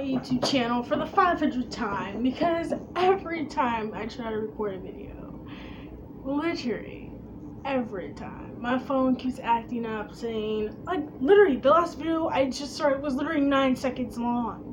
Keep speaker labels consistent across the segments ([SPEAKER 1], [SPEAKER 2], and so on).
[SPEAKER 1] YouTube channel for the 500th time, because every time I try to record a video, literally every time, my phone keeps acting up saying, like, literally, the last video I just started was literally 9 seconds long.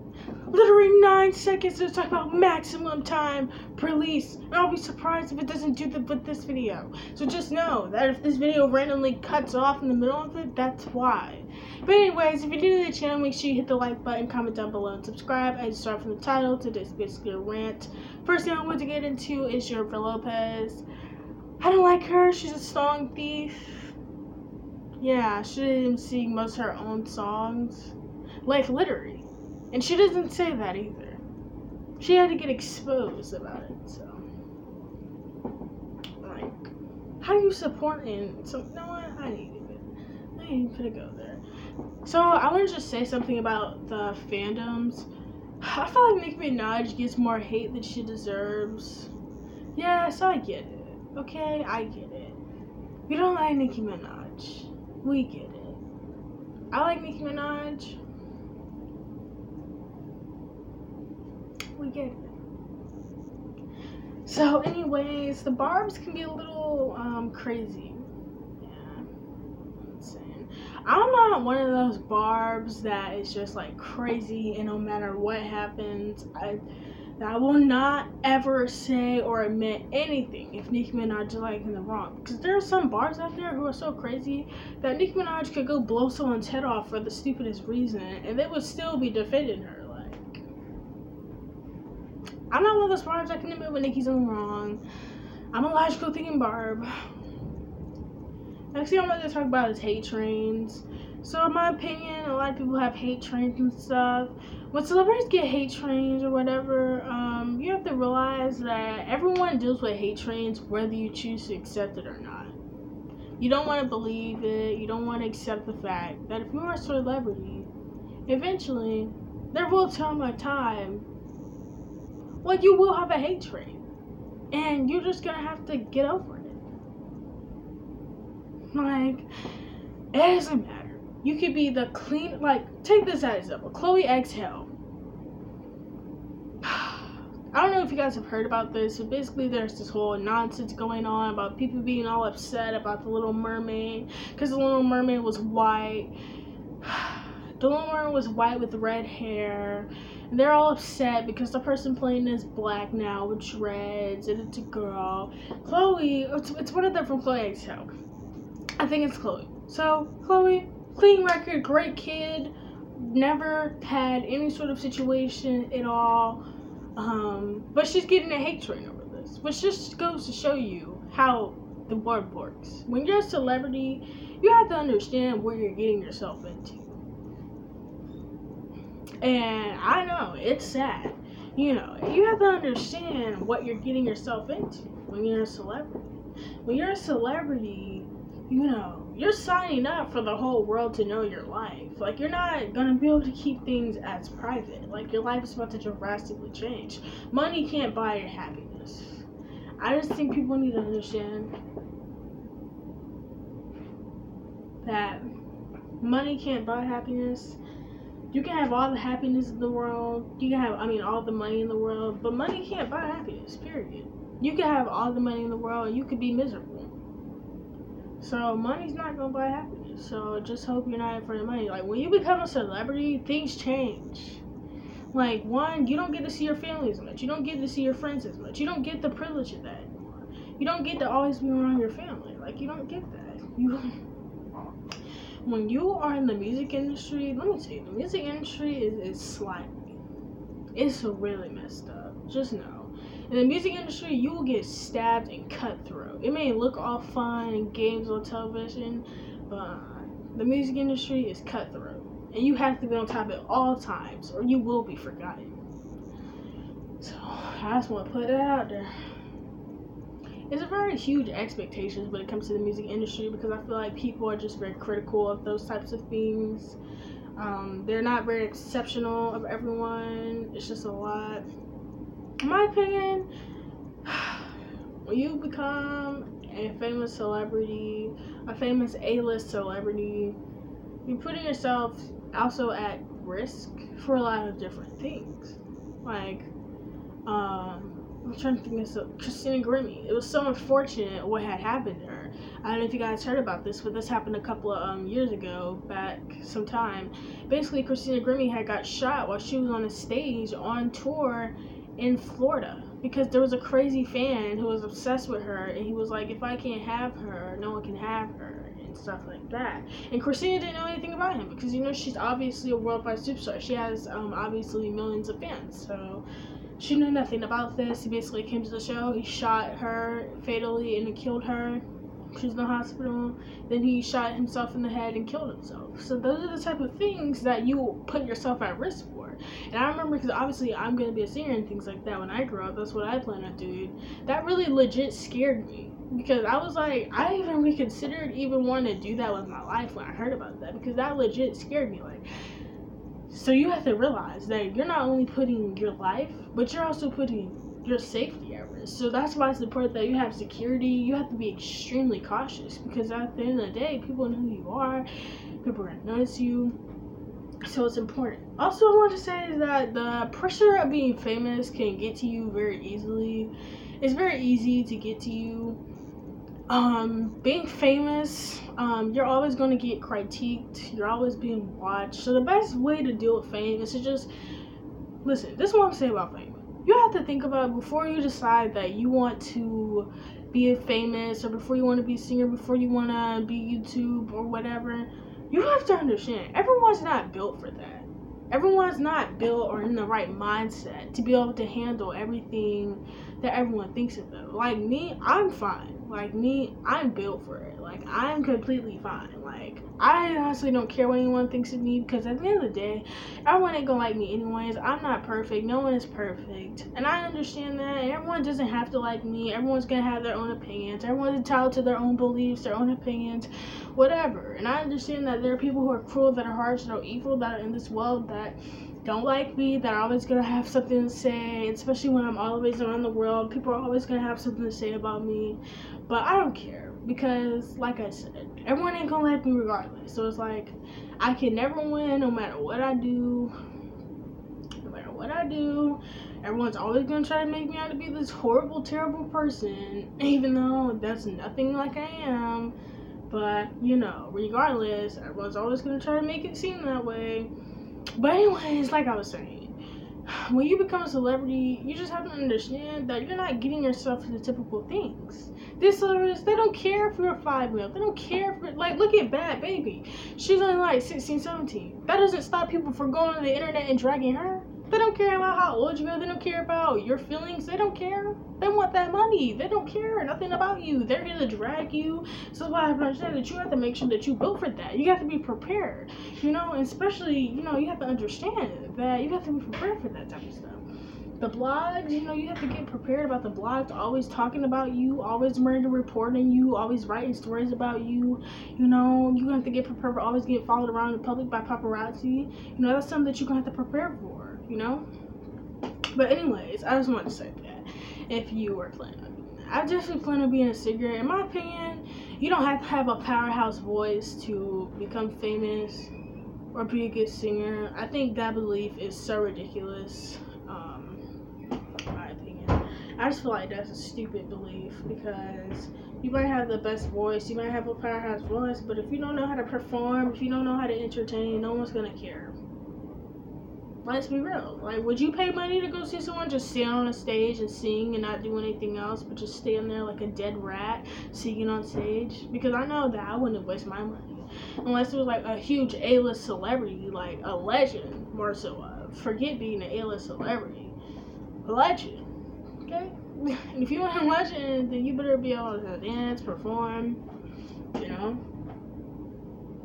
[SPEAKER 1] Literally 9 seconds to talk about maximum time release, and I'll be surprised if it doesn't do that with this video. So just know that if this video randomly cuts off in the middle of it, that's why. But anyways, if you're new to the channel, make sure you hit the like button, comment down below, and subscribe. I start from the title. Today's basically a rant. First thing I want to get into is Jennifer Lopez. I don't like her. She's a song thief. Yeah, she didn't even sing most of her own songs. Like, literally. And she doesn't say that either. She had to get exposed about it, so. Like, how are you supporting? So, you know what? I ain't even gonna go there. So, I want to just say something about the fandoms. I feel like Nicki Minaj gets more hate than she deserves. Yes, I get it. Okay, I get it. We don't like Nicki Minaj. We get it. I like Nicki Minaj. We get it. So anyways, the Barbz can be a little crazy. Yeah, insane. I'm not one of those Barbz that is just like crazy and no matter what happens, I will not ever say or admit anything if Nicki Minaj is like in the wrong. Because there are some Barbz out there who are so crazy that Nicki Minaj could go blow someone's head off for the stupidest reason and they would still be defending her. I'm not one of those Barbs that can admit when Nicki's in the wrong. I'm a logical thinking Barb. Next thing I'm going to talk about is hate trains. So in my opinion, a lot of people have hate trains and stuff. When celebrities get hate trains or whatever, you have to realize that everyone deals with hate trains whether you choose to accept it or not. You don't want to believe it. You don't want to accept the fact that if you are a celebrity, eventually there will come a time like you will have a hate train, and you're just gonna have to get over it. Like, it doesn't matter. You could be the clean, like, take this as example, Chloe Exhale. I don't know if you guys have heard about this, but basically there's this whole nonsense going on about people being all upset about the Little Mermaid, because the Little Mermaid was white. The Little Mermaid was white with red hair. And they're all upset because the person playing is black now with dreads, and it's a girl. Chloe, it's one of them from Chloe Exhale. I think it's Chloe. So, Chloe, clean record, great kid, never had any sort of situation at all. But she's getting a hate train over this, which just goes to show you how the world works. When you're a celebrity, you have to understand where you're getting yourself into. And I know, it's sad. You know, you have to understand what you're getting yourself into when you're a celebrity. When you're a celebrity, you know, you're signing up for the whole world to know your life. Like, you're not going to be able to keep things as private. Like, your life is about to drastically change. Money can't buy your happiness. I just think people need to understand that money can't buy happiness. You can have all the happiness in the world. You can have, all the money in the world. But money can't buy happiness, period. You can have all the money in the world and you could be miserable. So money's not going to buy happiness. So just hope you're not in for the money. Like, when you become a celebrity, things change. Like, one, you don't get to see your family as much. You don't get to see your friends as much. You don't get the privilege of that anymore. You don't get to always be around your family. Like, you don't get that. When you are in the music industry, let me tell you, the music industry is slimy. It's really messed up. Just know. In the music industry, you will get stabbed and cut through. It may look all fun and games on television, but the music industry is cutthroat. And you have to be on top of it all times, or you will be forgotten. So, I just want to put that out there. It's a very huge expectations when it comes to the music industry because I feel like people are just very critical of those types of things. They're not very exceptional of everyone. It's just a lot. In my opinion, when you become a famous celebrity, a famous A-list celebrity, you're putting yourself also at risk for a lot of different things. Like, I'm trying to think of this. Christina Grimmie. It was so unfortunate what had happened to her. I don't know if you guys heard about this, but this happened a couple of years ago, back sometime. Basically, Christina Grimmie had got shot while she was on a stage on tour in Florida because there was a crazy fan who was obsessed with her, and he was like, if I can't have her, no one can have her, and stuff like that. And Christina didn't know anything about him because, you know, she's obviously a worldwide superstar. She has obviously millions of fans, so she knew nothing about this. He basically came to the show, he shot her fatally and it killed her. She was in the hospital. Then he shot himself in the head and killed himself. So those are the type of things that you put yourself at risk for. And I remember, because obviously I'm going to be a singer and things like that when I grow up. That's what I plan on doing. That really legit scared me. Because I was like, I even reconsidered even wanting to do that with my life when I heard about that. Because that legit scared me. Like, so you have to realize that you're not only putting your life, but you're also putting your safety at risk. So that's why it's important that you have security. You have to be extremely cautious, because at the end of the day, people know who you are. People are going to notice you. So it's important. Also, I want to say is that the pressure of being famous can get to you very easily. It's very easy to get to you. Being famous, you're always going to get critiqued. You're always being watched. So the best way to deal with fame is to just listen. This is what I'm saying about fame. You have to think about, before you decide that you want to be famous, or before you want to be a singer, before you want to be YouTube or whatever, you have to understand, everyone's not built for that. Everyone's not built or in the right mindset to be able to handle everything that everyone thinks of them. Like me, I'm fine. Like me, I'm built for it. Like, I'm completely fine. Like, I honestly don't care what anyone thinks of me, because at the end of the day, everyone ain't gonna like me anyways. I'm not perfect. No one is perfect. And I understand that. And everyone doesn't have to like me. Everyone's gonna have their own opinions. Everyone's entitled to their own beliefs, their own opinions, whatever. And I understand that there are people who are cruel, that are harsh, that are evil, that are in this world, that don't like me, that are always gonna have something to say, especially when I'm always around the world. People are always gonna have something to say about me. But I don't care, because like I said, everyone ain't gonna like me regardless. So it's like, I can never win no matter what I do. No matter what I do, everyone's always gonna try to make me out to be this horrible, terrible person, even though that's nothing like I am. But, you know, regardless, everyone's always gonna try to make it seem that way. But anyways, like I was saying, when you become a celebrity, you just have to understand that you're not getting yourself to the typical things. These celebrities, they don't care if you're a 5 mil. They don't care if, like, look at Bad Baby. She's only like 16, 17. That doesn't stop people from going on the internet and dragging her. They don't care about how old you are. They don't care about your feelings. They don't care. They want that money. They don't care nothing about you. They're here to drag you. So that's why I have to understand that you have to make sure that you built for that. You have to be prepared, you know, and especially, you know, you have to understand that you have to be prepared for that type of stuff. The blogs, you know, you have to get prepared about the blogs, always talking about you, always ready to report on you, always writing stories about you. You know, you have to get prepared for always getting followed around in public by paparazzi. You know, that's something that you're going to have to prepare for, you know. But anyways, I just wanted to say that if you were planning on doing that. I definitely plan on being a singer. In my opinion, you don't have to have a powerhouse voice to become famous or be a good singer. I think that belief is so ridiculous. In my opinion, I just feel like that's a stupid belief, because you might have the best voice, you might have a powerhouse voice, but if you don't know how to perform, if you don't know how to entertain, no one's gonna care. Let's be real. Like, would you pay money to go see someone just stand on a stage and sing and not do anything else, but just stand there like a dead rat singing on stage? Because I know that I wouldn't waste my money unless it was like a huge A-list celebrity, like a legend, more so. Forget being an A-list celebrity, a legend. Okay. And if you want a legend, then you better be able to dance, perform. You know.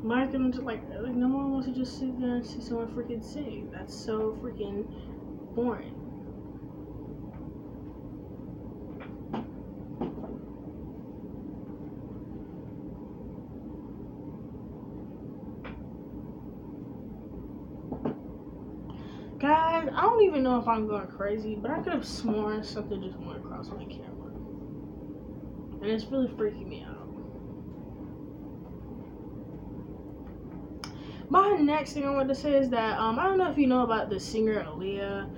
[SPEAKER 1] Not gonna just like no one wants to just sit there and see someone freaking sing. That's so freaking boring. Guys, I don't even know if I'm going crazy, but I could have sworn something just went across my camera. And it's really freaking me out. My next thing I want to say is that I don't know if you know about the singer Aaliyah.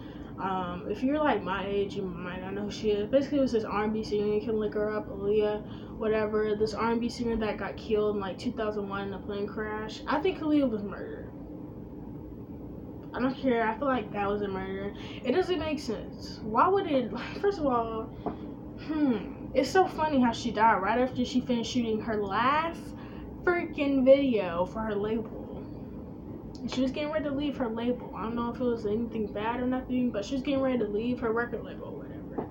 [SPEAKER 1] If you're like my age, you might not know who she is. Basically, it was this R&B singer. You can look her up, Aaliyah, whatever. This R&B singer that got killed in like 2001 in a plane crash. I think Aaliyah was murdered. I don't care. I feel like that was a murder. It doesn't make sense. Why would it? First of all, it's so funny how she died right after she finished shooting her last freaking video for her label. She was getting ready to leave her label. I don't know if it was anything bad or nothing, but she was getting ready to leave her record label or whatever.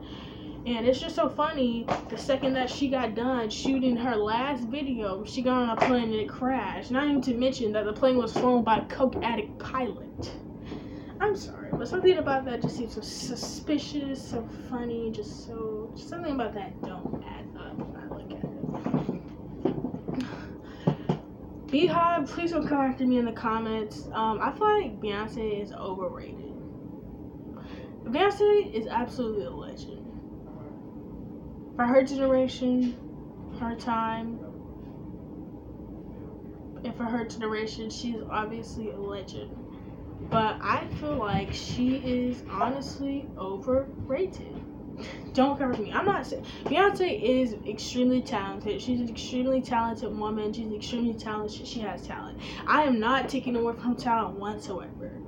[SPEAKER 1] And it's just so funny, the second that she got done shooting her last video, she got on a plane and it crashed. Not even to mention that the plane was flown by a coke addict pilot. I'm sorry, but something about that just seems so suspicious, so funny, just something about that don't add up when I look at it. Beehive, please don't come after me in the comments. I feel like Beyonce is overrated. Beyonce is absolutely a legend. For her generation, her time, and for her generation, she's obviously a legend. But I feel like she is honestly overrated. Don't come for me. I'm not saying Beyonce is extremely talented. She's an extremely talented woman. She's extremely talented. She has talent. I am not taking away from talent whatsoever.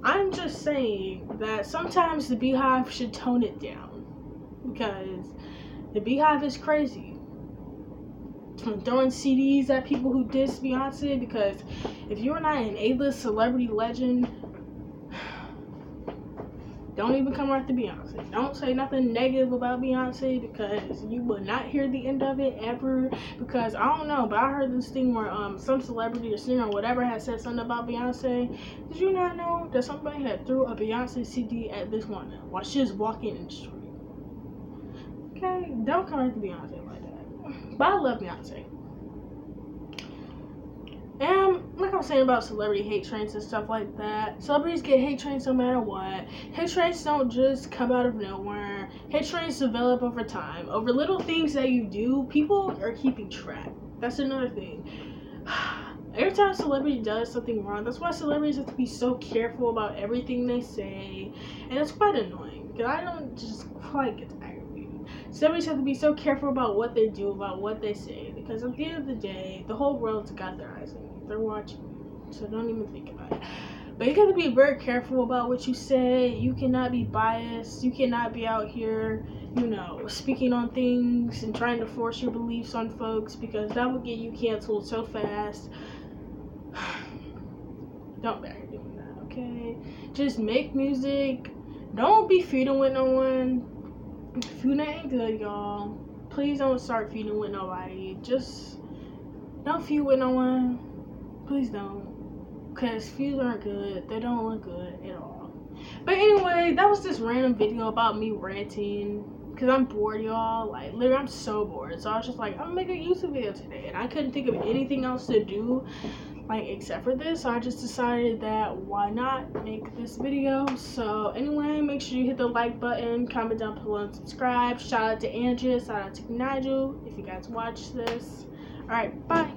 [SPEAKER 1] I'm just saying that sometimes the Beehive should tone it down, because the Beehive is crazy. Throwing CDs at people who diss Beyonce, because if you're not an A-list celebrity legend, don't even come after Beyonce. Don't say nothing negative about Beyonce, because you will not hear the end of it ever. Because I don't know, but I heard this thing where some celebrity or singer or whatever had said something about Beyonce. Did you not know that somebody had threw a Beyonce CD at this woman while she was walking in the street? Okay, don't come after Beyonce like that. But I love Beyonce. And like I was saying about celebrity hate trains and stuff like that, celebrities get hate trains no matter what. Hate trains don't just come out of nowhere. Hate trains develop over time. Over little things that you do, people are keeping track. That's another thing. Every time a celebrity does something wrong, that's why celebrities have to be so careful about everything they say. And it's quite annoying, because I don't just quite get aggravated. Celebrities have to be so careful about what they do, about what they say, because at the end of the day, the whole world's got their eyes on you. They're watching you, so don't even think about it. But you got to be very careful about what you say. You cannot be biased. You cannot be out here, speaking on things and trying to force your beliefs on folks, because that will get you canceled so fast. Don't be doing that, okay? Just make music. Don't be feuding with no one. Feuding ain't good, y'all. Please don't start feuding with nobody. Just don't feud with no one. Please don't. Because feuds aren't good. They don't look good at all. But anyway, that was this random video about me ranting. Because I'm bored, y'all. Like, literally, I'm so bored. So I was just like, I'm going to make a YouTube video today. And I couldn't think of anything else to do, like, except for this. So I just decided that why not make this video. So anyway, make sure you hit the like button, comment down below, and subscribe. Shout out to Andrea. Shout out to Nigel if you guys watch this. Alright, bye.